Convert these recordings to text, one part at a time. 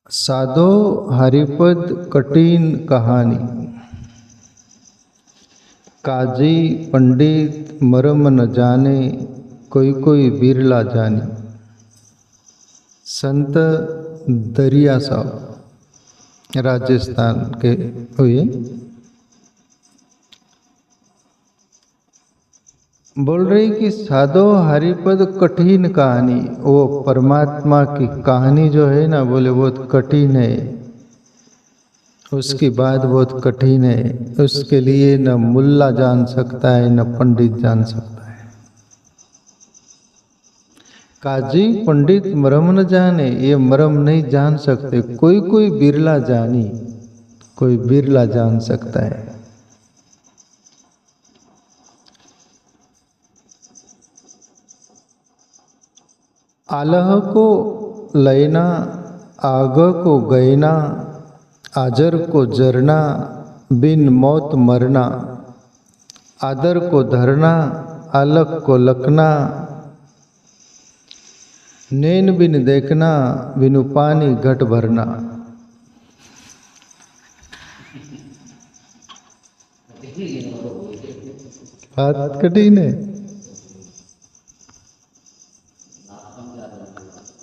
साधो हरिपद कठिन कहानी। काजी पंडित मरम न जाने, कोई कोई बिरला जानी। संत दरिया साहब राजस्थान के हुए बोल रही कि साधो हरिपद कठिन कहानी। वो परमात्मा की कहानी जो है ना, बोले बहुत कठिन है, उसकी बात बहुत कठिन है। उसके लिए न मुल्ला जान सकता है न पंडित जान सकता है। काजी पंडित मरम न जाने, ये मरम नहीं जान सकते। कोई कोई बिरला जानी, कोई बिरला जान सकता है। आलह को लयना, आग को गयना, आजर को जरना, बिन मौत मरना। आदर को धरना, अलग को लखना। नैन बिन देखना, बिनु पानी घट भरना। बात कठिन है।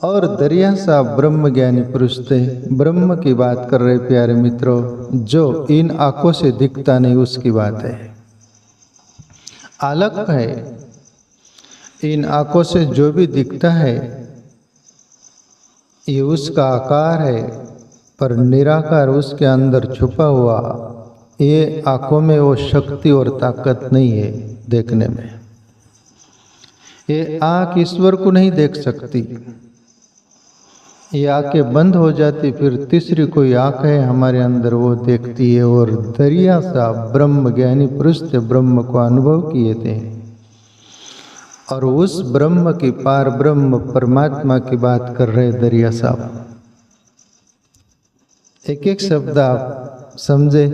और दरिया साहब ब्रह्म ज्ञानी पुरुष थे, ब्रह्म की बात कर रहे प्यारे मित्रों। जो इन आंखों से दिखता नहीं उसकी बात है, अलग है। इन आंखों से जो भी दिखता है ये उसका आकार है, पर निराकार उसके अंदर छुपा हुआ। ये आंखों में वो शक्ति और ताकत नहीं है देखने में। ये आंख ईश्वर को नहीं देख सकती, ये आंखें बंद हो जाती, फिर तीसरी कोई आंख है हमारे अंदर, वो देखती है। और दरिया साहब ब्रह्म ज्ञानी पुरुष थे, ब्रह्म को अनुभव किए थे। और उस ब्रह्म की पार ब्रह्म परमात्मा की बात कर रहे दरिया साहब। एक एक शब्द आप समझे।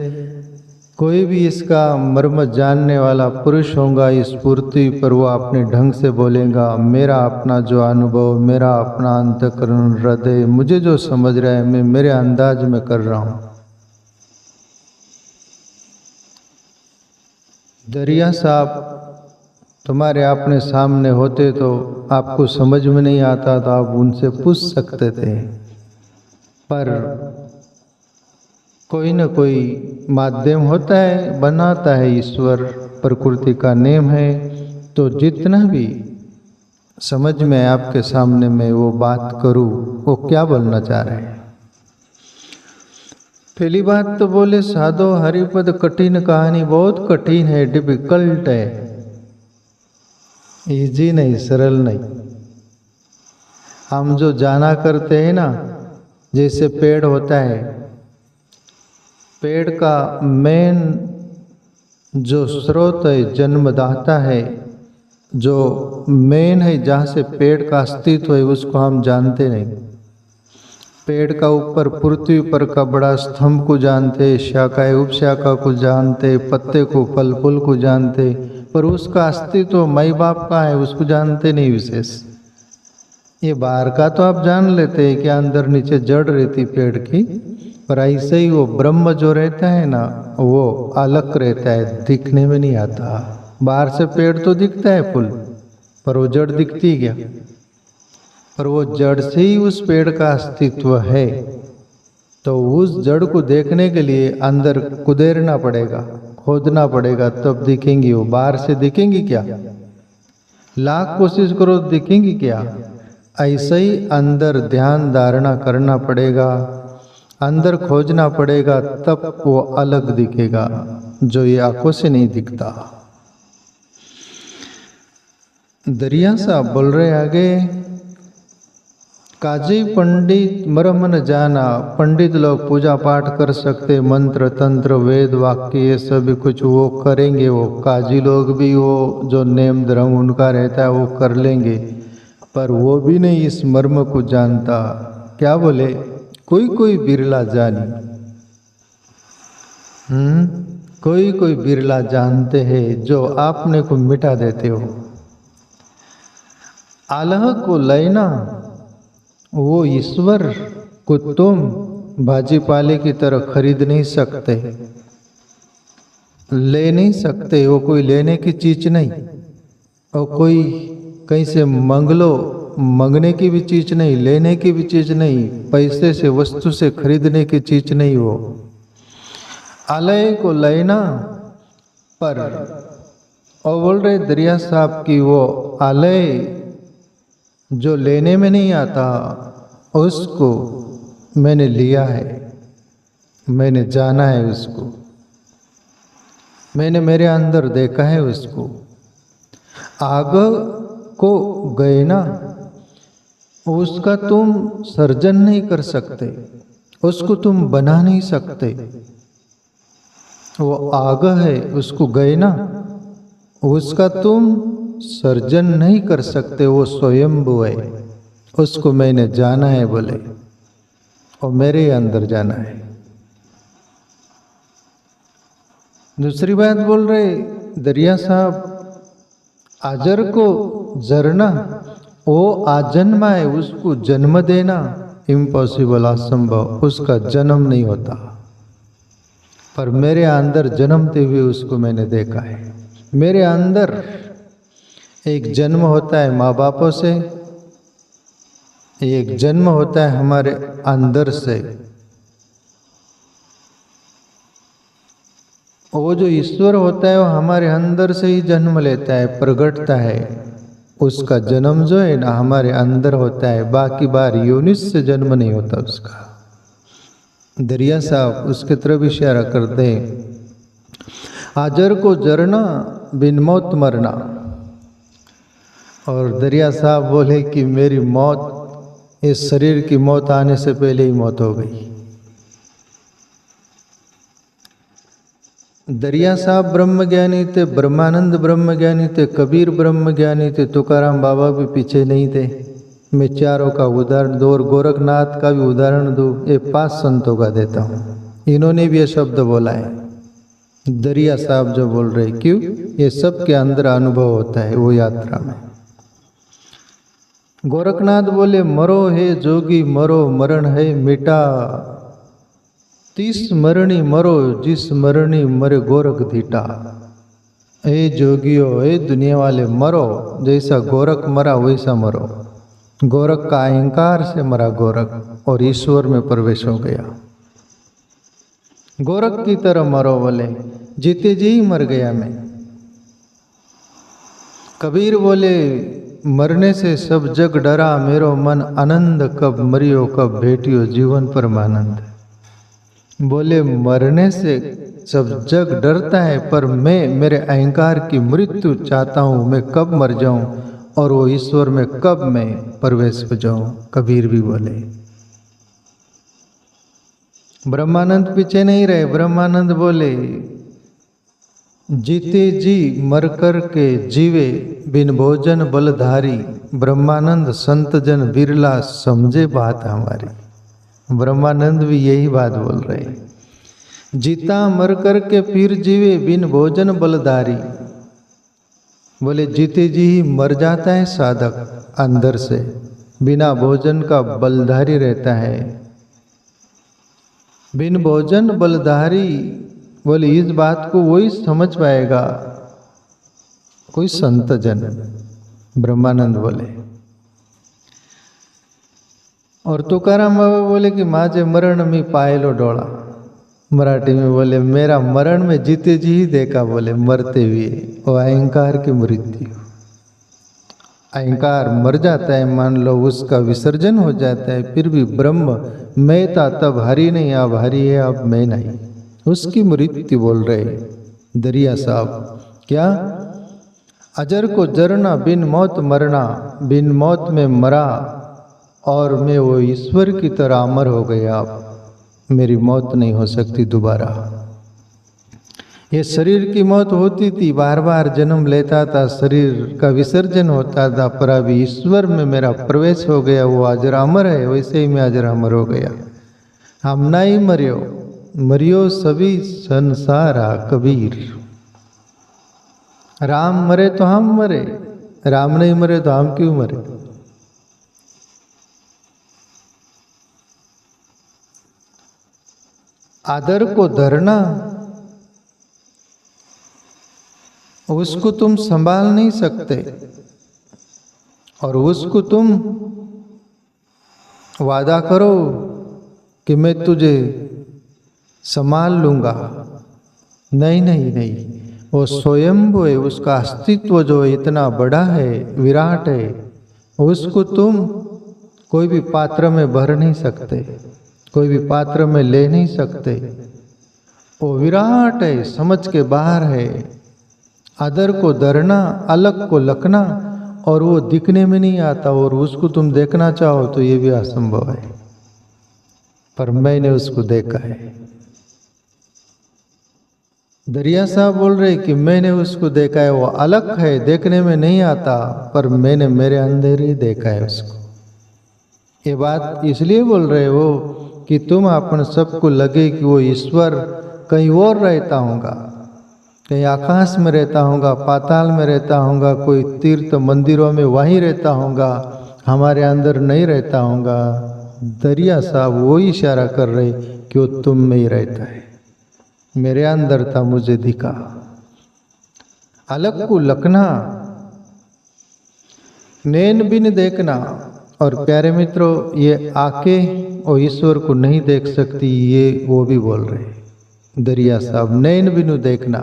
कोई भी इसका मर्म जानने वाला पुरुष होगा इस पृथ्वी पर, वो अपने ढंग से बोलेगा। मेरा अपना जो अनुभव, मेरा अपना अंतःकरण हृदय मुझे जो समझ रहा है, मैं मेरे अंदाज में कर रहा हूं। दरिया साहब तुम्हारे अपने सामने होते तो आपको समझ में नहीं आता तो आप उनसे पूछ सकते थे, पर कोई न कोई माध्यम होता है, बनाता है ईश्वर, प्रकृति का नेम है। तो जितना भी समझ में आपके सामने मैं वो बात करूं, वो क्या बोलना चाह रहे हैं। पहली बात तो बोले साधो हरिपद कठिन कहानी, बहुत कठिन है, डिफिकल्ट है, इजी नहीं, सरल नहीं। हम जो जाना करते हैं ना, जैसे पेड़ होता है, पेड़ का मेन जो स्रोत है, जन्मदाता है, जो मेन है जहाँ से पेड़ का अस्तित्व है, उसको हम जानते नहीं। पेड़ का ऊपर पृथ्वी पर का बड़ा स्तंभ को जानते, शाखा उपशाखा को जानते, पत्ते को फल फूल को जानते, पर उसका अस्तित्व माई बाप का है उसको जानते नहीं विशेष। ये बाहर का तो आप जान लेते हैं कि अंदर नीचे जड़ रहती पेड़ की, पर ऐसे ही वो ब्रह्म जो रहता है ना, वो अलग रहता है, दिखने में नहीं आता। बाहर से पेड़ तो दिखता है फूल, पर वो जड़ दिखती क्या? पर वो जड़ से ही उस पेड़ का अस्तित्व है। तो उस जड़ को देखने के लिए अंदर कुदेरना पड़ेगा, खोदना पड़ेगा, तब दिखेंगी वो। बाहर से दिखेंगी क्या? लाख कोशिश करो दिखेंगी क्या? ऐसे ही अंदर ध्यान धारणा करना पड़ेगा, अंदर खोजना पड़ेगा, तब वो अलग दिखेगा, जो ये आंखों से नहीं दिखता। दरिया साहब बोल रहे आगे, काजी पंडित मरम न जाना। पंडित लोग पूजा पाठ कर सकते, मंत्र तंत्र वेद वाक्य ये सभी कुछ वो करेंगे। वो काजी लोग भी वो जो नेम धर्म उनका रहता है वो कर लेंगे, पर वो भी नहीं इस मर्म को जानता। क्या बोले? कोई कोई बिरला जानी। कोई कोई बिरला जानते हैं जो आपने को मिटा देते हो। आलह को लयना, वो ईश्वर को तुम भाजी पाले की तरह खरीद नहीं सकते, ले नहीं सकते। वो कोई लेने की चीज नहीं, और कोई कहीं से मंग लो, मंगने की भी चीज नहीं, लेने की भी चीज नहीं, पैसे से वस्तु से खरीदने की चीज नहीं। वो आलय को लेना पर, और बोल रहे दरिया साहब की वो आलय जो लेने में नहीं आता, उसको मैंने लिया है, मैंने जाना है उसको, मैंने मेरे अंदर देखा है उसको। आग को गए ना, उसका तुम सर्जन नहीं कर सकते, उसको तुम बना नहीं सकते। वो आग है, उसको गए ना, उसका तुम सर्जन नहीं कर सकते, वो स्वयंभू है, उसको मैंने जाना है बोले, और मेरे अंदर जाना है। दूसरी बात बोल रहे दरिया साहब, आजर को जरना, वो आजन्मा है, उसको जन्म देना इम्पॉसिबल, असंभव, उसका जन्म नहीं होता। पर मेरे अंदर जन्मते हुए उसको मैंने देखा है। मेरे अंदर एक जन्म होता है माँ बापों से, एक जन्म होता है हमारे अंदर से। वो जो ईश्वर होता है वो हमारे अंदर से ही जन्म लेता है, प्रगटता है। उसका जन्म जो है ना हमारे अंदर होता है, बाकी बार योनिस से जन्म नहीं होता उसका। दरिया साहब उसके तरफ इशारा करते हैं, आजर को जरना बिन मौत मरना। और दरिया साहब बोले कि मेरी मौत, इस शरीर की मौत आने से पहले ही मौत हो गई। दरिया साहब ब्रह्म ज्ञानी थे, ब्रह्मानंद ब्रह्म ज्ञानी थे, कबीर ब्रह्म ज्ञानी थे, तुकाराम बाबा भी पीछे नहीं थे। मैं चारों का उदाहरण दूँ और गोरखनाथ का भी उदाहरण दूँ, ये 5 संतों का देता हूँ। इन्होंने भी ये शब्द बोला है। दरिया साहब जो बोल रहे, क्यों? ये सब के अंदर अनुभव होता है वो यात्रा में। गोरखनाथ बोले, मरो हे जोगी मरो, मरण है मिटा, 30 मरणी मरो, जिस मरणी मरे गोरख धीटा। ए जोगियो, ए दुनिया वाले, मरो, जैसा गोरख मरा वैसा मरो। गोरख का अहंकार से मरा गोरख, और ईश्वर में प्रवेश हो गया। गोरख की तरह मरो बोले, जीते जी ही मर गया मैं। कबीर बोले, मरने से सब जग डरा, मेरो मन आनंद, कब मरियो कब भेटियो जीवन परमानंद। बोले मरने से सब जग डरता है, पर मैं मेरे अहंकार की मृत्यु चाहता हूँ, मैं कब मर जाऊं और वो ईश्वर में कब मैं प्रवेश हो जाऊं। कबीर भी बोले। ब्रह्मानंद पीछे नहीं रहे, ब्रह्मानंद बोले, जीते जी मर कर के जीवे, बिन भोजन बलधारी। ब्रह्मानंद संत जन बिरला, समझे बात हमारी। ब्रह्मानंद भी यही बात बोल रहे, जीता मर कर के फिर जीवे, बिन भोजन बलधारी। बोले जीते जी ही मर जाता है साधक अंदर से, बिना भोजन का बलधारी रहता है। बिन भोजन बलधारी, बोले इस बात को वही समझ पाएगा कोई संत जन। ब्रह्मानंद बोले। और तुकाराम बाबा बोले कि माजे मरण में पायलो डोला। मराठी में बोले, मेरा मरण में जीते जी ही देखा, बोले मरते हुए। वो अहंकार की मृत्यु, अहंकार मर जाता है, मान लो उसका विसर्जन हो जाता है, फिर भी ब्रह्म मैं था तब हरि नहीं, अब हरि है अब मैं नहीं, उसकी मृत्यु बोल रहे दरिया साहब। क्या? अजर को जरना बिन मौत मरना, बिन मौत में मरा और मैं वो ईश्वर की तरह अमर हो गया। मेरी मौत नहीं हो सकती दोबारा। ये शरीर की मौत होती थी, बार बार जन्म लेता था, शरीर का विसर्जन होता था, पर अभी ईश्वर में मेरा प्रवेश हो गया, वो अजर अमर है, वैसे ही मैं अजर अमर हो गया। हम नहीं मरियो, मरियो सभी संसारा कबीर। राम मरे तो हम मरे, राम नहीं मरे तो हम क्यों मरे। आदर को धरना, उसको तुम संभाल नहीं सकते और उसको तुम वादा करो कि मैं तुझे संभाल लूंगा। नहीं नहीं नहीं, वो स्वयंभू है, उसका अस्तित्व जो इतना बड़ा है, विराट है, उसको तुम कोई भी पात्र में भर नहीं सकते, कोई भी पात्र में ले नहीं सकते। वो विराट है, समझ के बाहर है। आदर को धरना, अलग को लखना, और वो दिखने में नहीं आता, और उसको तुम देखना चाहो तो ये भी असंभव है। पर मैंने उसको देखा है। दरिया साहब बोल रहे कि मैंने उसको देखा है, वो अलग है, देखने में नहीं आता, पर मैंने मेरे अंदर ही देखा है उसको। ये बात इसलिए बोल रहे हो कि तुम अपन सबको लगे कि वो ईश्वर कहीं और रहता होगा, कहीं आकाश में रहता होगा, पाताल में रहता होगा, कोई तीर्थ मंदिरों में वहीं रहता होगा, हमारे अंदर नहीं रहता होगा। दरिया साहब वो इशारा कर रहे कि वो तुम में ही रहता है, मेरे अंदर था, मुझे दिखा। अलग को लखना, नैन बिन देखना। और प्यारे मित्रों, ये आंखें और ईश्वर को नहीं देख सकती, ये वो भी बोल रहे दरिया साहब। नैन बिनु देखना,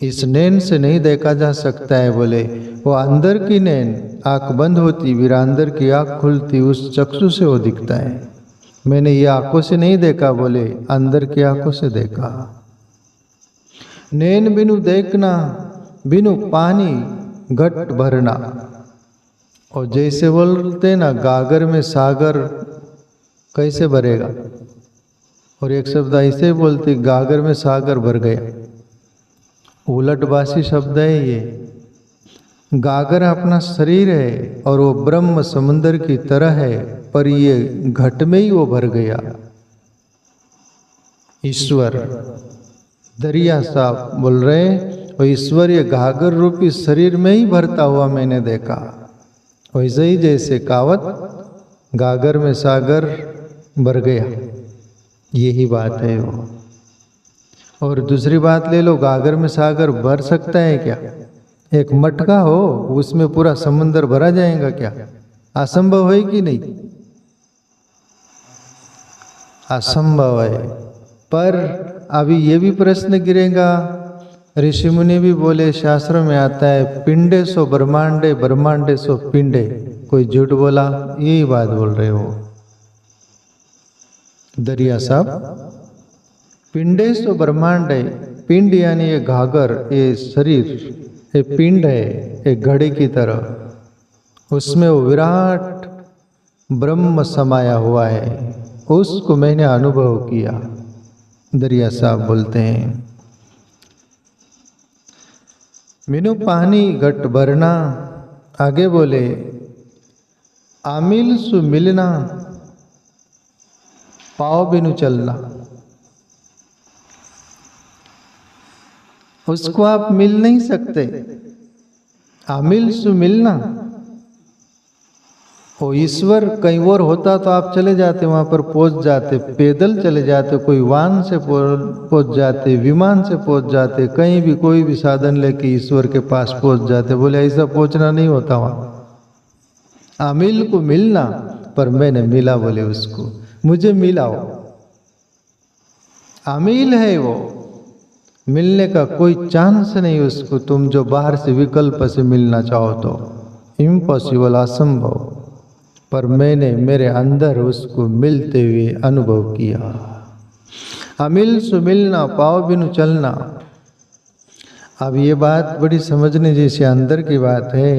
इस नैन से नहीं देखा जा सकता है। बोले वो अंदर की नैन, आंख बंद होती फिर अंदर की आंख खुलती, उस चक्षु से वो दिखता है। मैंने ये आंखों से नहीं देखा, बोले अंदर की आंखों से देखा। नैन बिनु देखना, बिनु पानी घट भरना। और जैसे बोलते ना, गागर में सागर कैसे भरेगा, और एक शब्द ऐसे बोलते, गागर में सागर भर गया। उलटबासी शब्द है ये। गागर अपना शरीर है और वो ब्रह्म समुद्र की तरह है, पर ये घट में ही वो भर गया। ईश्वर, दरिया साहब बोल रहे, और ईश्वर ये गागर रूपी शरीर में ही भरता हुआ मैंने देखा। वैसे ही जैसे कावत गागर में सागर भर गया, यही बात है वो। और दूसरी बात ले लो, गागर में सागर भर सकता है क्या? एक मटका हो उसमें पूरा समुद्र भरा जाएगा क्या? असंभव है कि नहीं? असंभव है। पर अभी ये भी प्रश्न गिरेगा, ऋषि मुनि भी बोले, शास्त्र में आता है पिंडे सो ब्रह्मांडे, ब्रह्मांडे सो पिंडे। कोई झूठ बोला? यही बात बोल रहे हो दरिया साहब। पिंडे सो ब्रह्मांडे, पिंड यानी ये घागर, ये शरीर, ये पिंड है, एक घड़े की तरह, उसमें वो विराट ब्रह्म समाया हुआ है, उसको मैंने अनुभव किया। दरिया साहब बोलते हैं, मीनू पानी घट भरना। आगे बोले, आमिल सु मिलना, पाव बिनु चलना। उसको आप मिल नहीं सकते। आमिल सु मिलना, वो ईश्वर कहीं और होता तो आप चले जाते, वहां पर पहुंच जाते, पैदल चले जाते, कोई वाहन से पहुंच जाते, विमान से पहुंच जाते, कहीं भी कोई भी साधन लेके ईश्वर के पास पहुंच जाते। बोले ऐसा पहुंचना नहीं होता वहां। आमिल को मिलना, पर मैंने मिला, बोले उसको मुझे मिलाओ। आमिल है वो, मिलने का कोई चांस नहीं उसको। तुम जो बाहर से विकल्प से मिलना चाहो तो इम्पॉसिबल, असंभव। पर मैंने मेरे अंदर उसको मिलते हुए अनुभव किया। अमिल सु मिलना, पाव बिनु चलना। अब ये बात बड़ी समझने जैसी अंदर की बात है।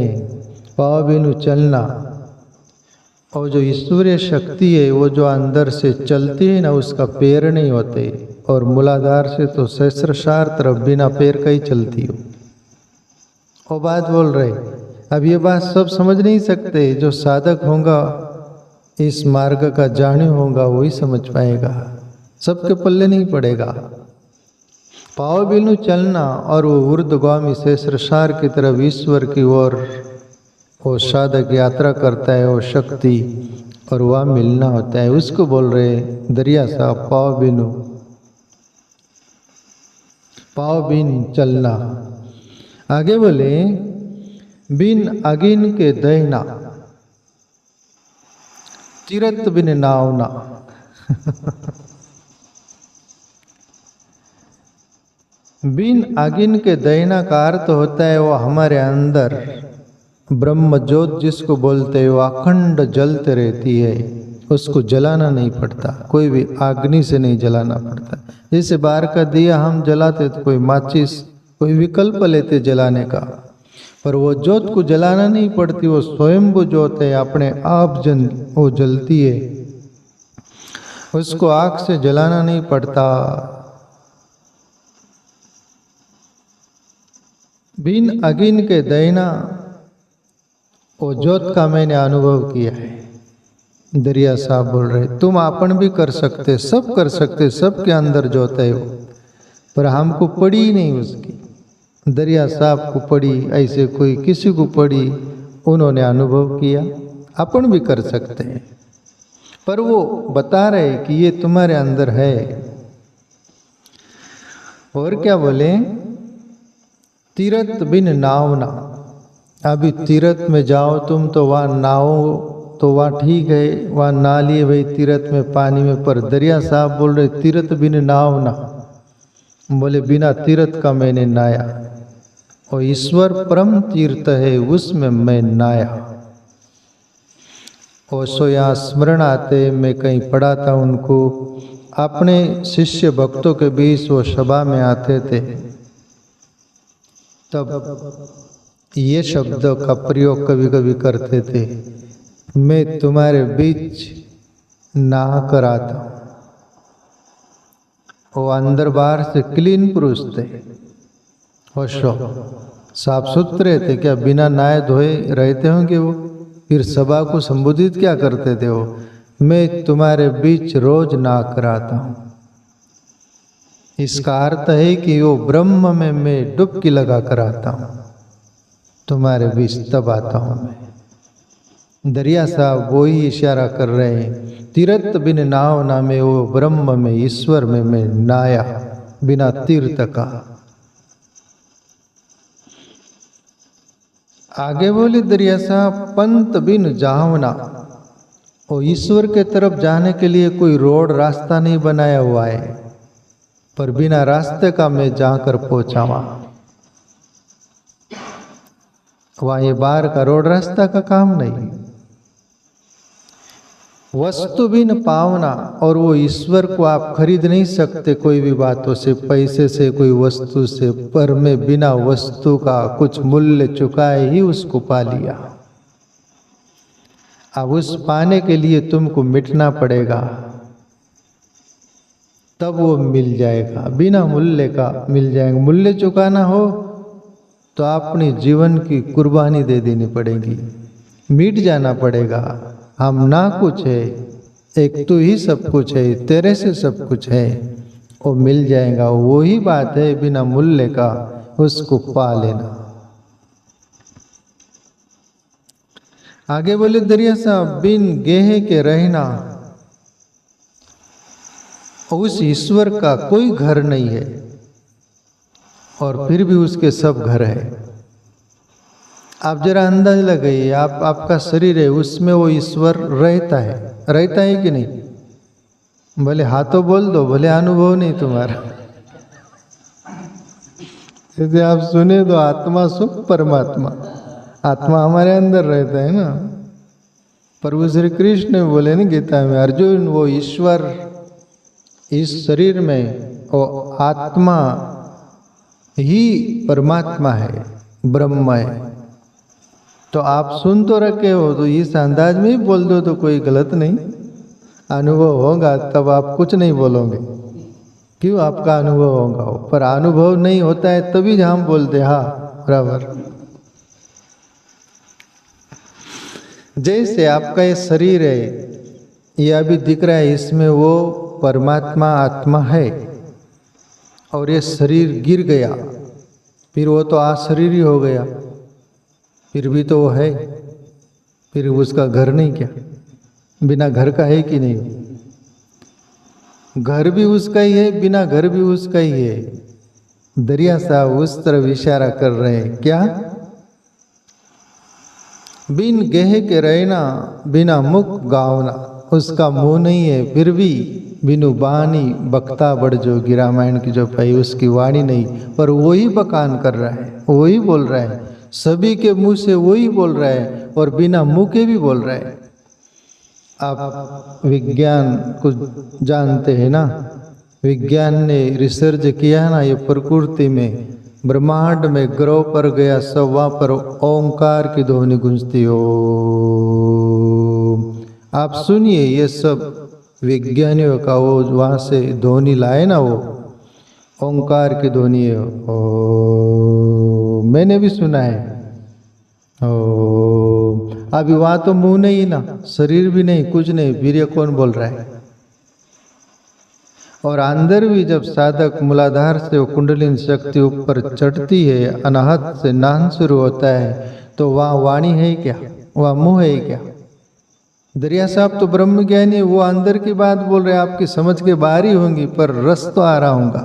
पाव बिनु चलना, और जो ईश्वरीय शक्ति है वो जो अंदर से चलती है ना, उसका पैर नहीं होते, और मूलाधार से तो सहस्त्रशार तरफ बिना पैर का ही चलती हो। वो बात बोल रहे। अब ये बात सब समझ नहीं सकते, जो साधक होगा, इस मार्ग का जाने होगा, वही समझ पाएगा, सबके पल्ले नहीं पड़ेगा। पाव बिनु चलना, और वो ऊर्ध्वगामी सहस्त्रशार की तरफ ईश्वर की ओर वो साधक यात्रा करता है, वो शक्ति, और वहाँ मिलना होता है, उसको बोल रहे दरिया साहब पाव बिनु, पाव बिन चलना। आगे बोले बिन अगिन के दहना, तीरथ बिन नावना। बिन अगिन के दहना का अर्थ होता है वो हमारे अंदर ब्रह्म ज्योत जिसको बोलते हैं वो अखंड जलते रहती है, उसको जलाना नहीं पड़ता, कोई भी अग्नि से नहीं जलाना पड़ता। जैसे बाहर का दिया हम जलाते तो कोई माचिस कोई विकल्प लेते जलाने का, पर वो ज्योत को जलाना नहीं पड़ती, वो स्वयंभू ज्योत है, अपने आप वो जलती है, उसको आग से जलाना नहीं पड़ता। बिन अगिन के दहना, वो ज्योत का मैंने अनुभव किया है। दरिया साहब बोल रहे तुम अपन भी कर सकते, सब कर सकते, सबके अंदर ज्योत है वो, पर हमको पड़ी नहीं उसकी। दरिया साहब को पड़ी, ऐसे कोई किसी को पड़ी, उन्होंने अनुभव किया, अपन भी कर सकते हैं, पर वो बता रहे कि ये तुम्हारे अंदर है। और क्या बोले तीरथ बिन नावना। अभी तीरथ में जाओ तुम तो वहाँ नाव तो वहाँ ठीक है, वहाँ ना लिए भाई तीरथ में पानी में, पर दरिया साहब बोल रहे तीरथ बिन नावना, बोले बिना तीरथ का मैंने नाया, और ईश्वर परम तीर्थ है उसमें मैं नाया। और सो यहाँ स्मरण आते, मैं कहीं पढ़ा था उनको, अपने शिष्य भक्तों के बीच वो सभा में आते थे, तब ये शब्द का प्रयोग कभी कभी करते थे, मैं तुम्हारे बीच नहा कर आता हूँ। वो अंदर बाहर से क्लीन पुरुष थे, होशो साफ सुथरे थे, क्या बिना नहाए धोए रहते होंगे वो, फिर सभा को संबोधित क्या करते थे वो, मैं तुम्हारे बीच रोज नहा कर आता हूँ। इसका अर्थ है कि वो ब्रह्म में मैं डुबकी लगा कर आता हूँ, तुम्हारे बीच तब आता हूँ मैं। दरिया साहब वो ही इशारा कर रहे हैं, तीरथ बिन नाव ना में वो ब्रह्म में ईश्वर में मैं नाया बिना तीर्थ का। आगे बोले दरिया साहब पंत बिन जावना, और ईश्वर के तरफ जाने के लिए कोई रोड रास्ता नहीं बनाया हुआ है, पर बिना रास्ते का मैं जाकर पहुंचा वहां ये बाहर का रोड रास्ता का काम नहीं। वस्तु बिन पावना, और वो ईश्वर को आप खरीद नहीं सकते कोई भी बातों से, पैसे से, कोई वस्तु से, पर मैं बिना वस्तु का कुछ मूल्य चुकाए ही उसको पा लिया। अब उस पाने के लिए तुमको मिटना पड़ेगा, तब वो मिल जाएगा, बिना मूल्य का मिल जाएगा। मूल्य चुकाना हो तो अपने जीवन की कुर्बानी दे देनी पड़ेगी, मिट जाना पड़ेगा। हम ना कुछ है, एक तू ही सब कुछ है, तेरे से सब कुछ है, वो मिल जाएगा। वही बात है बिना मूल्य का उसको पा लेना। आगे बोले दरिया साहब बिन गेहे के रहना, उस ईश्वर का कोई घर नहीं है और फिर भी उसके सब घर है। आप जरा अंदाज लगाइए, आपका शरीर है, उसमें वो ईश्वर रहता है कि नहीं? भले हाथों बोल दो, भले अनुभव नहीं तुम्हारा। जैसे आप सुने तो आत्मा सुख परमात्मा, आत्मा हमारे अंदर रहता है ना। प्रभु श्री कृष्ण ने बोले ना गीता में, अर्जुन वो ईश्वर इस शरीर में वो आत्मा ही परमात्मा है, ब्रह्म है। तो आप सुन तो रखे हो, तो इस अंदाज में ही बोल दो तो कोई गलत नहीं। अनुभव होगा तब आप कुछ नहीं बोलोगे, क्यों? आपका अनुभव होगा, पर अनुभव नहीं होता है तभी हम बोलते हाँ बराबर। जैसे आपका ये शरीर है, ये अभी दिख रहा है, इसमें वो परमात्मा आत्मा है, और ये शरीर गिर गया, फिर वो तो अशरीर ही हो गया, फिर भी तो वो है, फिर उसका घर नहीं क्या? बिना घर का है कि नहीं? घर भी उसका ही है, बिना घर भी उसका ही है। दरिया साहब उस तरफ इशारा कर रहे हैं। क्या? बिन गेह के रहना, बिना मुख गावना। उसका मुंह नहीं है फिर भी बिनु बानी बकता बढ़ जोगी, रामायण की जो पाई उसकी वाणी नहीं, पर वही बकान कर रहा है, वही बोल रहा है, सभी के मुंह से वही बोल रहा है और बिना मुंह के भी बोल रहा है। आप विज्ञान को जानते हैं ना, विज्ञान ने रिसर्च किया ना, ये प्रकृति में ब्रह्मांड में ग्रह पर गया सब वहाँ पर ओंकार की ध्वनि गूंजती हो। आप सुनिए, ये सब विज्ञानियों का वो वहाँ से ध्वनि लाए ना, वो ओंकार की ध्वनि है। ओ मैंने भी सुना है। ओ अभी वहाँ तो मुंह नहीं ना, शरीर भी नहीं, कुछ नहीं, वीर्य कौन बोल रहा है? और अंदर भी जब साधक मूलाधार से वो कुंडलिनी शक्ति ऊपर चढ़ती है, अनाहत से नाहन शुरू होता है, तो वहाँ वाणी है क्या? वहाँ मुंह है क्या? दरिया साहब तो ब्रह्म ज्ञानी है, वो अंदर की बात बोल रहे हैं, आपकी समझ के बाहर ही होंगी, पर रस तो आ रहा होगा,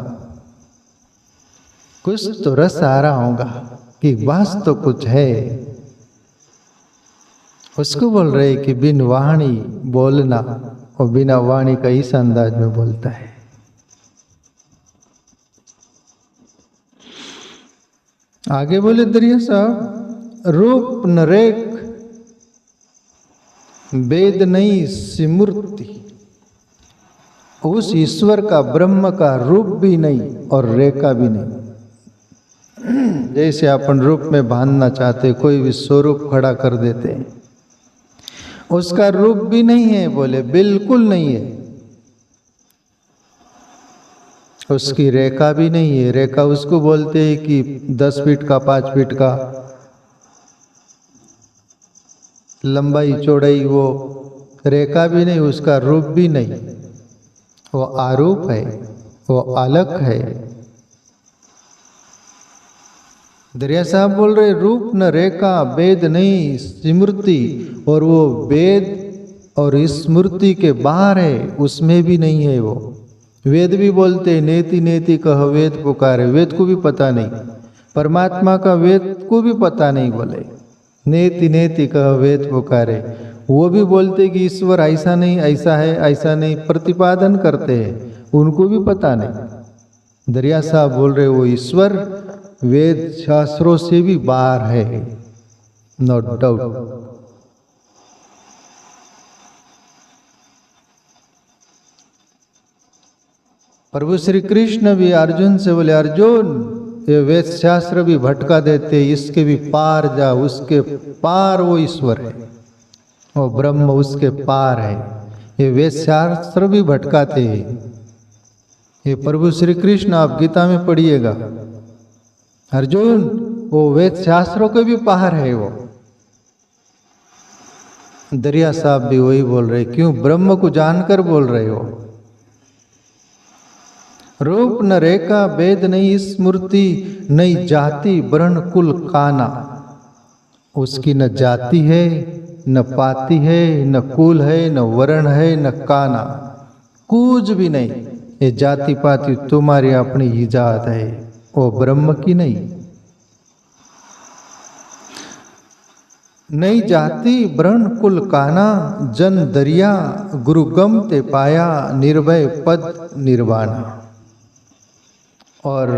कुछ तो रस आ रहा होगा कि वास्तव तो कुछ है। उसको बोल रहे कि बिन वाणी बोलना, और बिना वाणी का इस अंदाज में बोलता है। आगे बोले दरिया साहब, रूप नरेक वेद नहीं सिमूर्ति। उस ईश्वर का, ब्रह्म का रूप भी नहीं और रेखा भी नहीं। जैसे अपन रूप में बांधना चाहते, कोई भी स्वरूप खड़ा कर देते हैं, उसका रूप भी नहीं है, बोले बिल्कुल नहीं है। उसकी रेखा भी नहीं है। रेखा उसको बोलते हैं कि 10 फीट का, 5 फीट का लंबाई चौड़ाई, वो रेखा भी नहीं, उसका रूप भी नहीं, वो आरूप है, वो अलग है। दरिया साहब बोल रहे रूप न रेखा, वेद नहीं स्मृति, और वो वेद और स्मृति के बाहर है, उसमें भी नहीं है वो। वेद भी बोलते नेति नेति कह वेद पुकारे, वेद को भी पता नहीं, परमात्मा का वेद को भी पता नहीं, बोले नेति नेति कह वेद पुकारे। वो भी बोलते कि ईश्वर ऐसा नहीं, ऐसा है, ऐसा नहीं, प्रतिपादन करते हैं, उनको भी पता नहीं। दरिया साहब बोल रहे वो ईश्वर वेद शास्त्रों से भी बाहर है, नो डाउट। प्रभु श्री कृष्ण भी अर्जुन से बोले, अर्जुन ये वेद शास्त्र भी भटका देते, इसके भी पार जा, उसके पार वो ईश्वर है, वो ब्रह्म उसके पार है। ये वेद शास्त्र भी भटकाते हैं। ये प्रभु श्री कृष्ण आप गीता में पढ़िएगा, अर्जुन वो वेद शास्त्रों के भी पार है वो। दरिया साहब भी वही बोल रहे, क्यों? ब्रह्म को जानकर बोल रहे हो। रूप न रेखा, वेद नहीं स्मृति, नहीं जाति वर्ण कुल काना। उसकी न जाति है, न पाति है, न कुल है, न वर्ण है, न काना, कुछ भी नहीं। ये जाति पाति तुम्हारी अपनी ईजाद है, वो ब्रह्म की नहीं। नहीं जाति वर्ण कुल काना, जन दरिया गुरु गम ते पाया, निर्भय पद निर्वाणा। और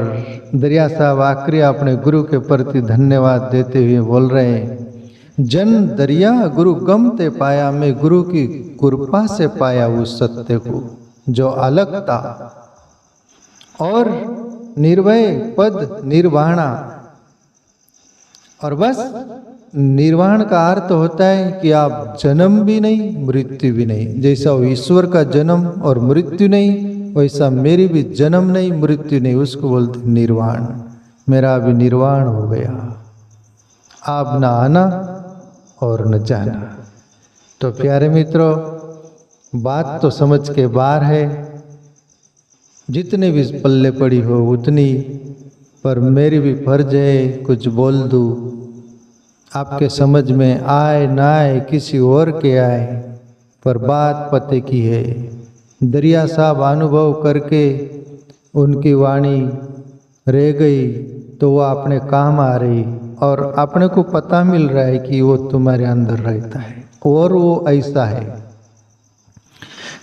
दरिया साहब आखिरी अपने गुरु के प्रति धन्यवाद देते हुए बोल रहे हैं, जन दरिया गुरु गम ते पाया, मैं गुरु की कृपा से पाया उस सत्य को जो अलग था। और निर्भय पद निर्वाणा, और बस निर्वाण का अर्थ होता है कि आप जन्म भी नहीं मृत्यु भी नहीं। जैसा वो ईश्वर का जन्म और मृत्यु नहीं, वैसा मेरी भी जन्म नहीं मृत्यु नहीं, उसको बोलते निर्वाण। मेरा भी निर्वाण हो गया, आप न आना और न जाना। तो प्यारे मित्रों, बात तो समझ के बाहर है, जितने भी पल्ले पड़ी हो उतनी, पर मेरी भी फर्ज है कुछ बोल दूँ, आपके समझ में आए ना आए, किसी और के आए, पर बात पते की है। दरिया साहब अनुभव करके उनकी वाणी रह गई तो वो अपने काम आ रही, और अपने को पता मिल रहा है कि वो तुम्हारे अंदर रहता है और वो ऐसा है।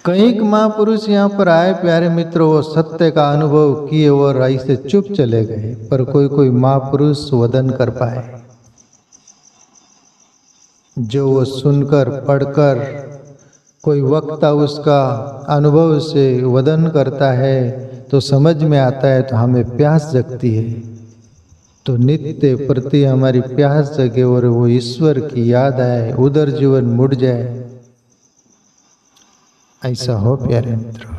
कई महापुरुष यहाँ पर आए प्यारे मित्रों, वो सत्य का अनुभव किए और ऐसे चुप चले गए, पर कोई कोई महापुरुष वदन कर पाए। जो वो सुनकर पढ़कर कोई वक्ता उसका अनुभव से वदन करता है तो समझ में आता है, तो हमें प्यास जगती है, तो नित्य प्रति हमारी प्यास जगे और वो ईश्वर की याद आए, उधर जीवन मुड़ जाए। ऐसा हो प्यारे मित्रों।